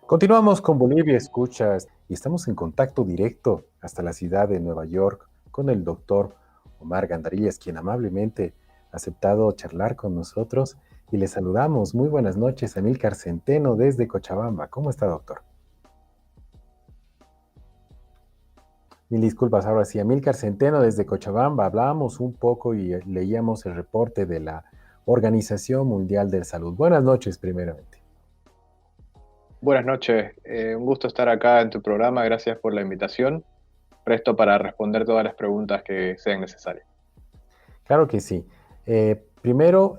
Continuamos con Bolivia Escuchas y estamos en contacto directo hasta la ciudad de Nueva York con el doctor Omar Gandarillas, quien amablemente ha aceptado charlar con nosotros y le saludamos. Muy buenas noches, Amílcar Centeno desde Cochabamba. ¿Cómo está, doctor? Mil disculpas, ahora sí, Amílcar Centeno desde Cochabamba. Hablábamos un poco y leíamos el reporte de la Organización Mundial de Salud. Buenas noches, primeramente. Buenas noches, un gusto estar acá en tu programa, gracias por la invitación, presto para responder todas las preguntas que sean necesarias. Claro que sí. Primero,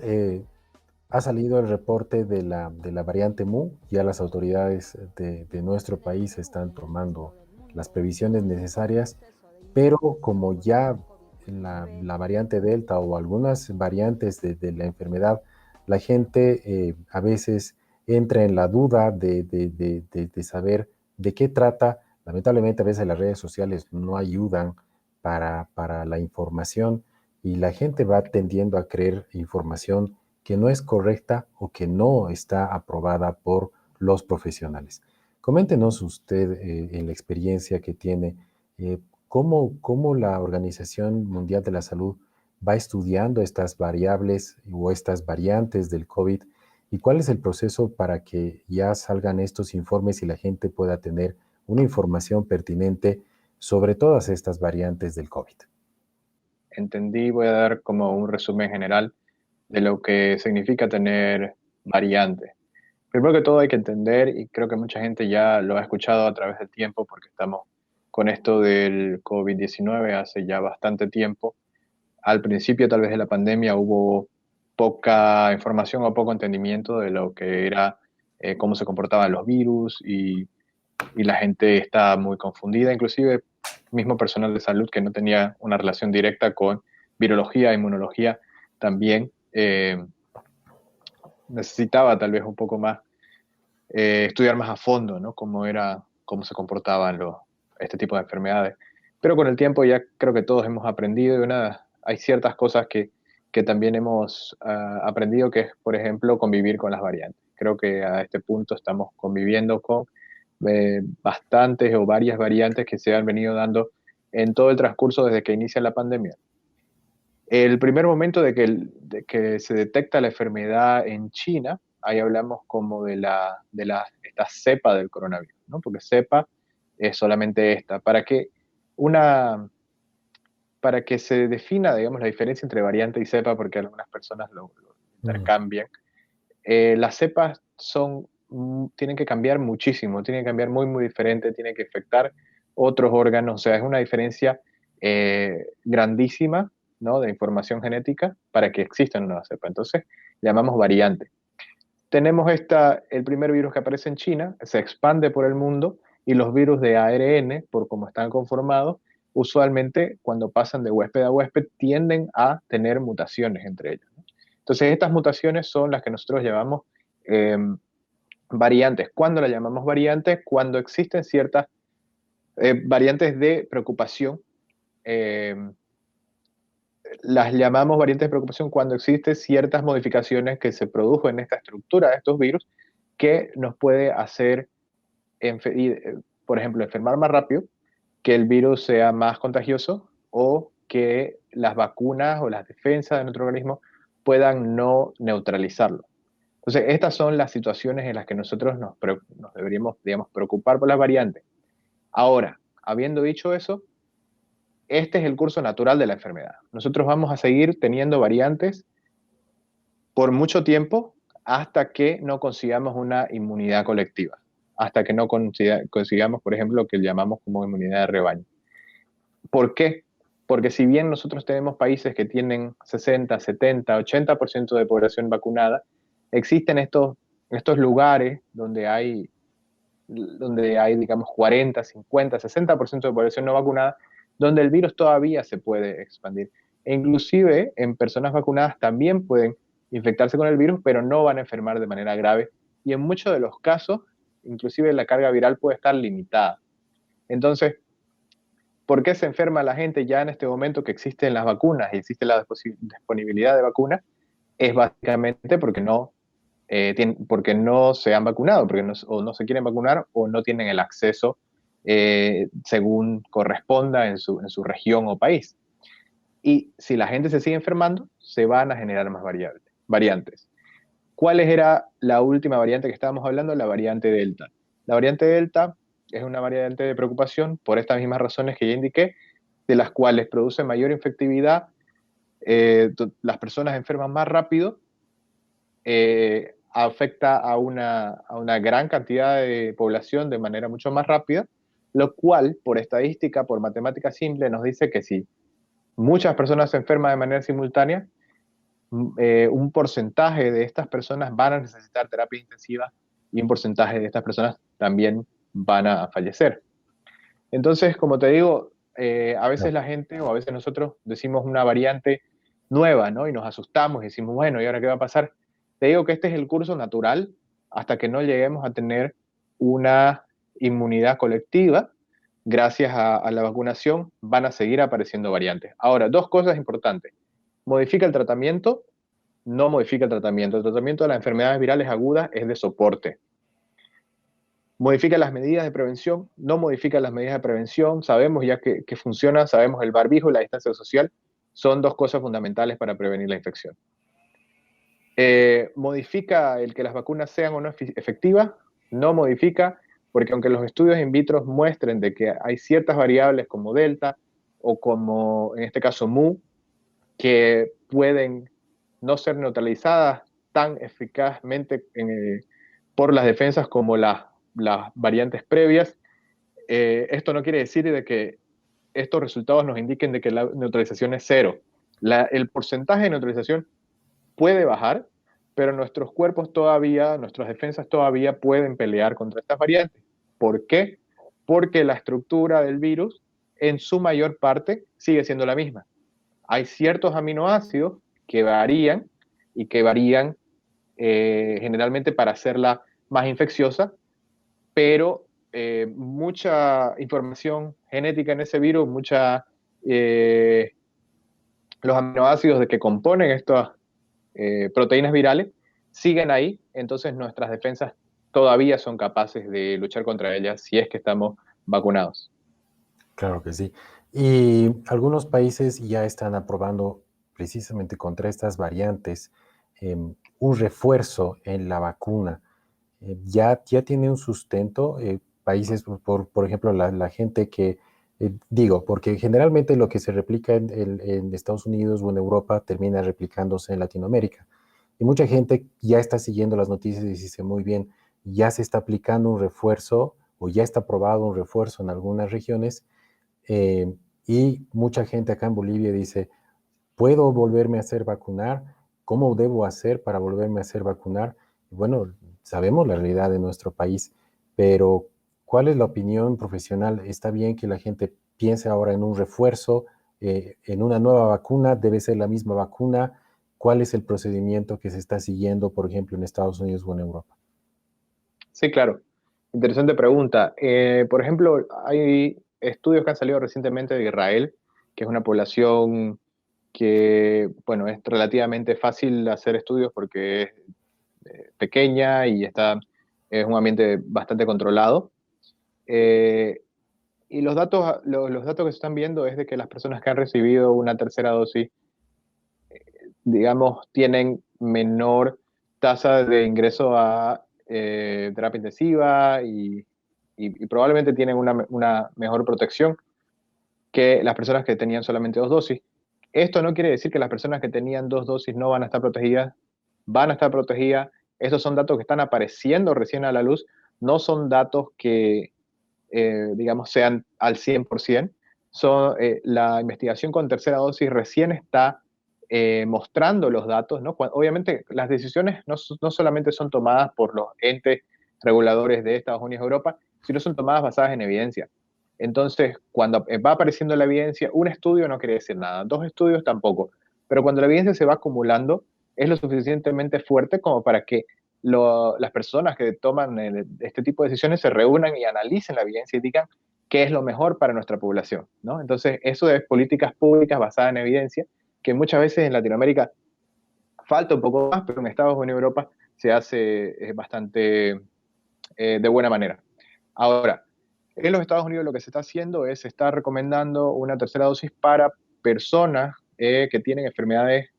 ha salido el reporte de la variante Mu, ya las autoridades de nuestro país están tomando las previsiones necesarias, pero como ya la variante Delta o algunas variantes de la enfermedad, la gente a veces entra en la duda de saber de qué trata. Lamentablemente a veces las redes sociales no ayudan para la información y la gente va tendiendo a creer información que no es correcta o que no está aprobada por los profesionales. Coméntenos usted, en la experiencia que tiene, cómo la Organización Mundial de la Salud va estudiando estas variables o estas variantes del COVID y cuál es el proceso para que ya salgan estos informes y la gente pueda tener una información pertinente sobre todas estas variantes del COVID. Entendí, voy a dar como un resumen general de lo que significa tener variantes. Primero que todo hay que entender, y creo que mucha gente ya lo ha escuchado a través del tiempo, porque estamos con esto del COVID-19 hace ya bastante tiempo. Al principio tal vez de la pandemia hubo poca información o poco entendimiento de lo que era, cómo se comportaban los virus y la gente está muy confundida, inclusive mismo personal de salud que no tenía una relación directa con virología, inmunología, también necesitaba tal vez un poco más, estudiar más a fondo, ¿no? Cómo se comportaban este tipo de enfermedades. Pero con el tiempo ya creo que todos hemos aprendido y hay ciertas cosas que también hemos aprendido, que es, por ejemplo, convivir con las variantes. Creo que a este punto estamos conviviendo con bastantes o varias variantes que se han venido dando en todo el transcurso desde que inicia la pandemia. El primer momento de que se detecta la enfermedad en China, ahí hablamos como esta cepa del coronavirus, ¿no? Porque cepa es solamente esta. Una, para que se defina, digamos, la diferencia entre variante y cepa, porque algunas personas lo Mm. intercambian, las cepas tienen que cambiar muchísimo, tienen que cambiar muy, muy diferente, tienen que afectar otros órganos, o sea, es una diferencia grandísima, ¿no? De información genética para que exista una nueva cepa. Entonces, llamamos variante. Tenemos el primer virus que aparece en China, se expande por el mundo y los virus de ARN, por cómo están conformados, usualmente cuando pasan de huésped a huésped tienden a tener mutaciones entre ellos, ¿no? Entonces, estas mutaciones son las que nosotros llamamos eh, variantes. ¿Cuándo las llamamos variantes? Cuando existen ciertas variantes de preocupación. Eh, las llamamos variantes de preocupación cuando existen ciertas modificaciones que se produjo en esta estructura de estos virus que nos puede hacer, por ejemplo, enfermar más rápido, que el virus sea más contagioso o que las vacunas o las defensas de nuestro organismo puedan no neutralizarlo. Entonces, estas son las situaciones en las que nosotros nos deberíamos, digamos, preocupar por las variantes. Ahora, habiendo dicho eso, este es el curso natural de la enfermedad. Nosotros vamos a seguir teniendo variantes por mucho tiempo hasta que no consigamos una inmunidad colectiva, hasta que no consigamos, por ejemplo, lo que llamamos como inmunidad de rebaño. ¿Por qué? Porque si bien nosotros tenemos países que tienen 60, 70, 80% de población vacunada, existen estos lugares donde hay, digamos, 40, 50, 60% de población no vacunada, donde el virus todavía se puede expandir. E inclusive en personas vacunadas también pueden infectarse con el virus, pero no van a enfermar de manera grave. Y en muchos de los casos, inclusive la carga viral puede estar limitada. Entonces, ¿por qué se enferma la gente ya en este momento que existen las vacunas y existe la disponibilidad de vacunas? Es básicamente porque no porque no se han vacunado, porque o no se quieren vacunar o no tienen el acceso según corresponda en su región o país. Y si la gente se sigue enfermando, se van a generar más variantes. ¿Cuál era la última variante que estábamos hablando? La variante Delta. La variante Delta es una variante de preocupación por estas mismas razones que ya indiqué, de las cuales produce mayor infectividad, las personas enferman más rápido, afecta a una gran cantidad de población de manera mucho más rápida, lo cual, por estadística, por matemática simple, nos dice que si muchas personas se enferman de manera simultánea, un porcentaje de estas personas van a necesitar terapia intensiva y un porcentaje de estas personas también van a fallecer. Entonces, como te digo, a veces Claro, la gente o a veces nosotros decimos una variante nueva, ¿no? Y nos asustamos y decimos, bueno, ¿y ahora qué va a pasar? Te digo que este es el curso natural hasta que no lleguemos a tener una inmunidad colectiva. Gracias a la vacunación van a seguir apareciendo variantes. Ahora, dos cosas importantes. Modifica el tratamiento, no modifica el tratamiento. El tratamiento de las enfermedades virales agudas es de soporte. Modifica las medidas de prevención, no modifica las medidas de prevención, sabemos ya que funciona, sabemos el barbijo y la distancia social, son dos cosas fundamentales para prevenir la infección. Modifica el que las vacunas sean o no efectivas, no modifica, porque aunque los estudios in vitro muestren de que hay ciertas variables como delta o como en este caso mu, que pueden no ser neutralizadas tan eficazmente por las defensas como las variantes previas. Esto no quiere decir de que estos resultados nos indiquen de que la neutralización es cero. El porcentaje de neutralización puede bajar, pero nuestros cuerpos todavía, nuestras defensas todavía pueden pelear contra estas variantes. ¿Por qué? Porque la estructura del virus en su mayor parte sigue siendo la misma. Hay ciertos aminoácidos que varían y que varían generalmente para hacerla más infecciosa, pero mucha información genética en ese virus, los aminoácidos de que componen estas proteínas virales siguen ahí, entonces nuestras defensas todavía son capaces de luchar contra ellas si es que estamos vacunados. claro que sí. Y algunos países ya están aprobando precisamente contra estas variantes un refuerzo en la vacuna. Ya tiene un sustento. Países, por ejemplo, la gente que, digo, porque generalmente lo que se replica en Estados Unidos o en Europa termina replicándose en Latinoamérica. Y mucha gente ya está siguiendo las noticias y dice, muy bien, ya se está aplicando un refuerzo o ya está aprobado un refuerzo en algunas regiones. Y mucha gente acá en Bolivia dice, ¿puedo volverme a hacer vacunar? ¿Cómo debo hacer para volverme a hacer vacunar? Bueno, sabemos la realidad de nuestro país, pero ¿cuál es la opinión profesional? ¿Está bien que la gente piense ahora en un refuerzo, en una nueva vacuna? ¿Debe ser la misma vacuna? ¿Cuál es el procedimiento que se está siguiendo, por ejemplo, en Estados Unidos o en Europa? Sí, claro. Interesante pregunta. Por ejemplo, hay estudios que han salido recientemente de Israel, que es una población que, bueno, es relativamente fácil hacer estudios porque es pequeña y es un ambiente bastante controlado. Eh, y los datos que se están viendo es de que las personas que han recibido una tercera dosis, digamos, tienen menor tasa de ingreso a terapia intensiva y probablemente tienen una mejor protección que las personas que tenían solamente dos dosis. Esto no quiere decir que las personas que tenían dos dosis no van a estar protegidas, van a estar protegidas. Estos son datos que están apareciendo recién a la luz, no son datos que, digamos, sean al 100%. La investigación con tercera dosis recién está mostrando los datos, ¿no? Obviamente las decisiones no solamente son tomadas por los entes reguladores de Estados Unidos y Europa, sino son tomadas basadas en evidencia. Entonces, cuando va apareciendo la evidencia, un estudio no quiere decir nada, dos estudios tampoco, pero cuando la evidencia se va acumulando, es lo suficientemente fuerte como para que las personas que toman este tipo de decisiones se reúnan y analicen la evidencia y digan qué es lo mejor para nuestra población, ¿no? Entonces, eso es políticas públicas basadas en evidencia, que muchas veces en Latinoamérica falta un poco más, pero en Estados Unidos y Europa se hace bastante de buena manera. Ahora, en los Estados Unidos lo que se está haciendo es, se está recomendando una tercera dosis para personas que tienen enfermedades,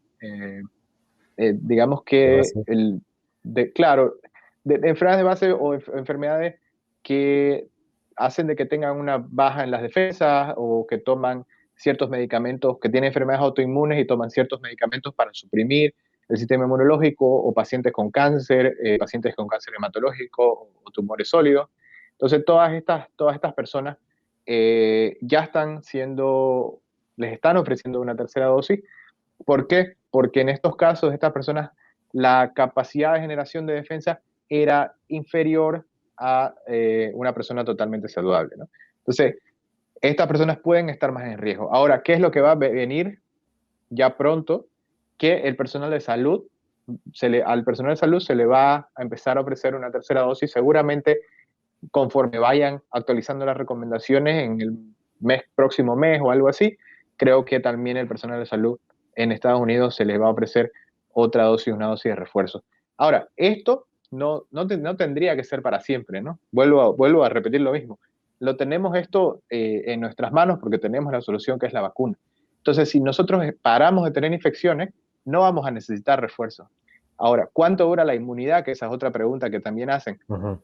digamos de que, base. claro, de enfermedades de base o enfermedades que hacen de que tengan una baja en las defensas o que toman ciertos medicamentos, que tienen enfermedades autoinmunes y toman ciertos medicamentos para suprimir el sistema inmunológico, o pacientes con cáncer hematológico o tumores sólidos. Entonces, todas estas personas ya están siendo, les están ofreciendo una tercera dosis. ¿Por qué? Porque en estos casos, estas personas, la capacidad de generación de defensa era inferior a una persona totalmente saludable, ¿no? Entonces, estas personas pueden estar más en riesgo. Ahora, ¿qué es lo que va a venir ya pronto? Que el personal de salud, al personal de salud se le va a empezar a ofrecer una tercera dosis, seguramente conforme vayan actualizando las recomendaciones en el próximo mes o algo así. Creo que también el personal de salud en Estados Unidos se les va a ofrecer otra dosis, una dosis de refuerzo. Ahora, esto no tendría que ser para siempre, ¿no? Vuelvo a repetir lo mismo. Lo tenemos esto en nuestras manos porque tenemos la solución, que es la vacuna. Entonces, si nosotros paramos de tener infecciones, no vamos a necesitar refuerzo. Ahora, ¿cuánto dura la inmunidad? Que esa es otra pregunta que también hacen. Ujú.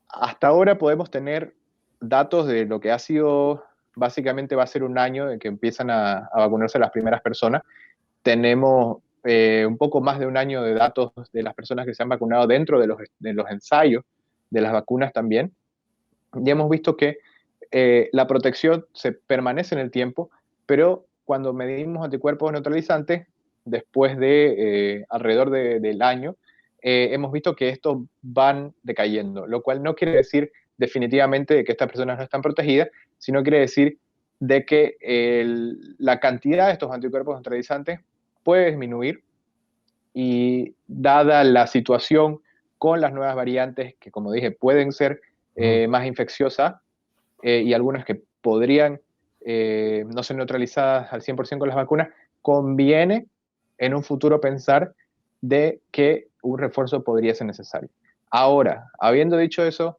Hasta ahora podemos tener datos de lo que ha sido, básicamente va a ser un año de que empiezan a vacunarse las primeras personas. Tenemos un poco más de un año de datos de las personas que se han vacunado dentro de los ensayos de las vacunas también. Y hemos visto que la protección se permanece en el tiempo, pero cuando medimos anticuerpos neutralizantes, después de alrededor del año, hemos visto que estos van decayendo, lo cual no quiere decir definitivamente de que estas personas no están protegidas, sino quiere decir de que la cantidad de estos anticuerpos neutralizantes puede disminuir, y dada la situación con las nuevas variantes que, como dije, pueden ser Ujú. más infecciosas, y algunas que podrían no ser neutralizadas al 100% con las vacunas, conviene en un futuro pensar de que un refuerzo podría ser necesario. Ahora, habiendo dicho eso,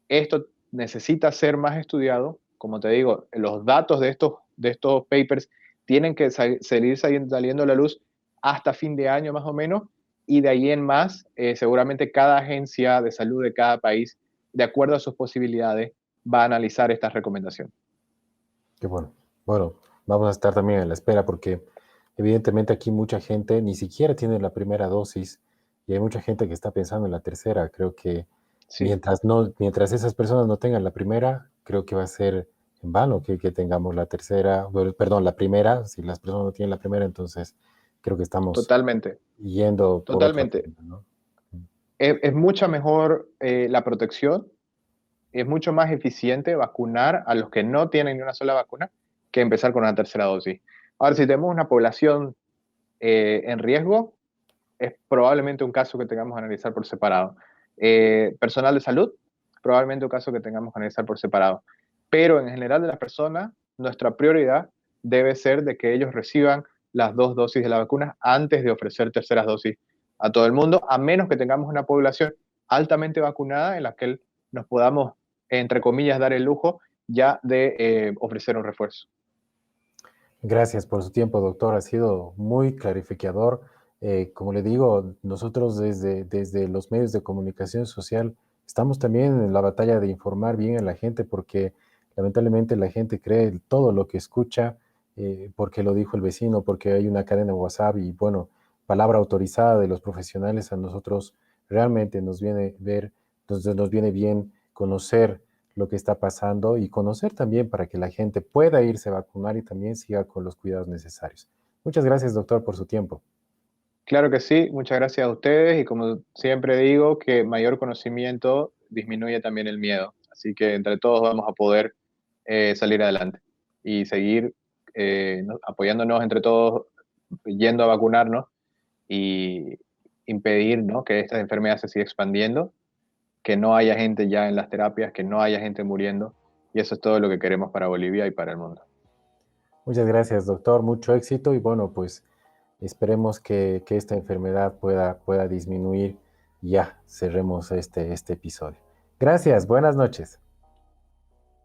esto necesita ser más estudiado. Como te digo, los datos de estos papers tienen que seguir saliendo a la luz hasta fin de año más o menos, y de ahí en más, seguramente cada agencia de salud de cada país, de acuerdo a sus posibilidades, va a analizar estas recomendaciones. Qué bueno. Bueno, vamos a estar también en la espera porque evidentemente aquí mucha gente ni siquiera tiene la primera dosis y hay mucha gente que está pensando en la tercera. Creo que Sí, mientras esas personas no tengan la primera, creo que va a ser en vano que tengamos la tercera, bueno, perdón, la primera. Si las personas no tienen la primera, entonces creo que estamos totalmente, yendo por otro totalmente. camino, ¿no? Es mucha mejor la protección, es mucho más eficiente vacunar a los que no tienen ni una sola vacuna que empezar con una tercera dosis. Ahora, si tenemos una población en riesgo, es probablemente un caso que tengamos que analizar por separado. Personal de salud, probablemente un caso que tengamos que analizar por separado. Pero en general de las personas, nuestra prioridad debe ser de que ellos reciban las dos dosis de la vacuna antes de ofrecer terceras dosis a todo el mundo, a menos que tengamos una población altamente vacunada en la que nos podamos, entre comillas, dar el lujo ya de ofrecer un refuerzo. Gracias por su tiempo, doctor. Ha sido muy clarificador. Como le digo, nosotros desde los medios de comunicación social estamos también en la batalla de informar bien a la gente porque lamentablemente la gente cree todo lo que escucha porque lo dijo el vecino, porque hay una cadena de WhatsApp y bueno, palabra autorizada de los profesionales a nosotros realmente nos viene bien conocer lo que está pasando y conocer también para que la gente pueda irse a vacunar y también siga con los cuidados necesarios. Muchas gracias, doctor, por su tiempo. Claro que sí, muchas gracias a ustedes, y como siempre digo, que mayor conocimiento disminuye también el miedo. Así que entre todos vamos a poder salir adelante y seguir apoyándonos entre todos, yendo a vacunarnos y impedir, ¿no?, que esta enfermedad se siga expandiendo, que no haya gente ya en las terapias, que no haya gente muriendo. Y eso es todo lo que queremos para Bolivia y para el mundo. Muchas gracias, doctor. Mucho éxito y bueno, pues esperemos que esta enfermedad pueda disminuir y ya cerremos este episodio. Gracias, buenas noches.